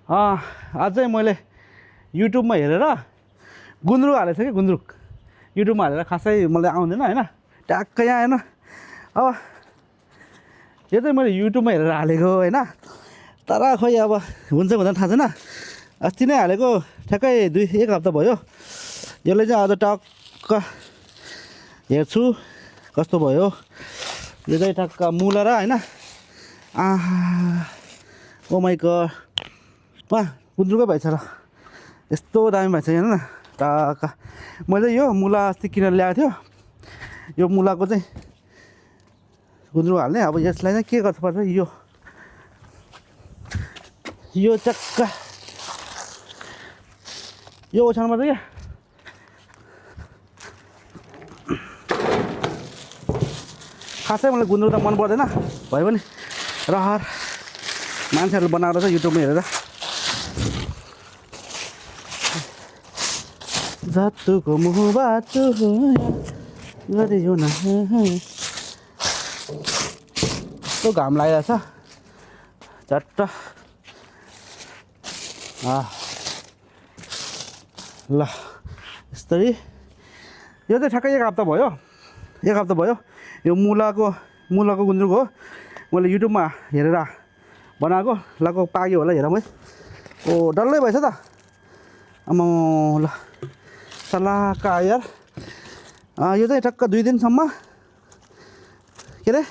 आज चाहिँ मैले युट्युबमा हेरेर गुन्द्रुक हालेको थिएँ कि गुन्द्रुक युट्युबमा हालेर खासै मलाई आउँदैन होइन ट्याक्कै यहाँ होइन अब यो चाहिँ मैले युट्युबमा हेरेर हालेको होइन तर खोइ अब हुन्छ हुँदैन थाहा छैन अस्ति नै हालेको ठ्याक्कै एक हप्ता भयो यसले चाहिँ आज टक्क हेर्छु कस्तो भयो यो चाहिँ टक्क मुला र होइन ओ माइ गड गुन्द्रुकै भएछ र यस्तो दामी भएछ हेर्नु न टक्क मैले यो मुला अस्ति किनेर ल्याएको थियो यो मुलाको चाहिँ गुन्द्रुक हाल्ने अब यसलाई चाहिँ के गर्नुपर्छ यो चक्क यो ओछ्याउनुपर्छ क्या खासै मलाई गुन्द्रुक त मन पर्दैन भयो भने रहर मान्छेहरूले बनाएको छ युट्युबमा हेरेर जातुको मुह बाटो गरियो न यस्तो घाम लागिरहेछ चट्ट ल यस्तै यो चाहिँ ठ्याक्कै एक हप्ता भयो यो मुलाको गुन्द्रुक हो मैले युट्युबमा हेरेर बनाएको लगभग पाक्यो होला हेरौँ है ओ डल्लै भएछ त आम्मा ल सलाका यार यो चाहिँ टक्क 2 दिनसम्म के अरे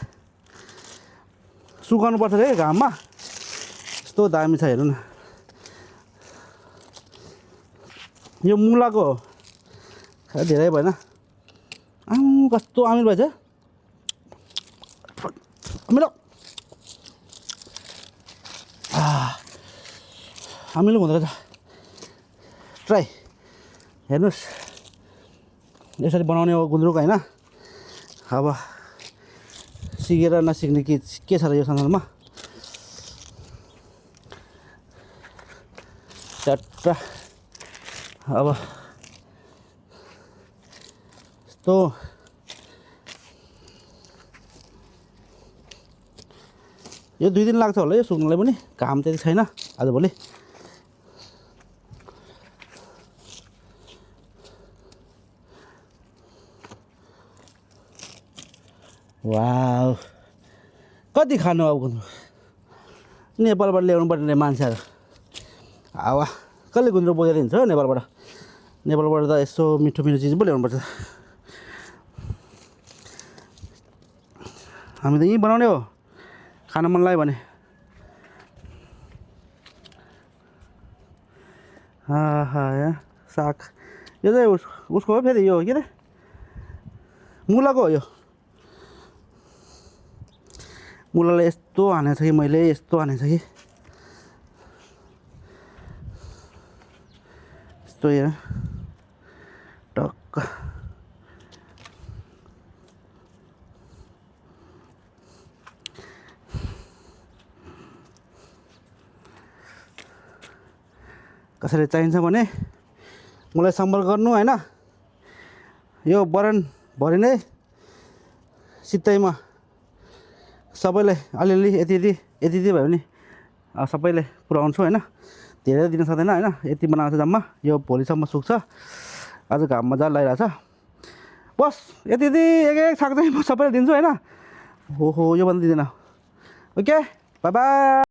सुकाउनु पर्छ रे घाममा यस्तो दामी छ हेर्नु न यो मुलाको धेरै भएन कस्तो अमिलो भएछ अमिलो अमिलो हुँदो रहेछ ट्राई हेर्नुहोस् यसरी बनाउने हो गुन्द्रुक होइन अब सिकेर नसिक्ने के छ र यो संसारमा चट्ट अब यस्तो यो 2 दिन लाग्छ होला यो सुक्नलाई पनि घाम त्यति छैन आजभोलि वाउ कति खानु अब गुन्द्रुक नेपालबाट ल्याउनु पर्ने मान्छेहरू अब कसले गुन्द्रुक बोकेर हिँड्छ नेपालबाट त यसो मिठो चिज पो ल्याउनुपर्छ हामी त यहीँ बनाउने हो खान मन लाग्यो भने साग यो चाहिँ उसको हो फेरि यो के अरे मुलाको हो यो मुलालाई यस्तो हानेको छ कि मैले यस्तो हानेको छ कि यस्तो हेर टक्क कसरी चाहिन्छ भने मलाई सम्पर्क गर्नु होइन यो बरनभरि नै सित्तैमा सबैलाई अलिअलि यति भयो भने सबैले पुऱ्याउँछु होइन धेरै दिन सक्दैन होइन यति बनाएको छ जम्मा यो भोलिसम्म सुक्छ आज घाम मजा लागिरहेछ बस यति एक साग चाहिँ म सबैलाई दिन्छु होइन हो योभन्दा दिँदैन ओके बाई बाई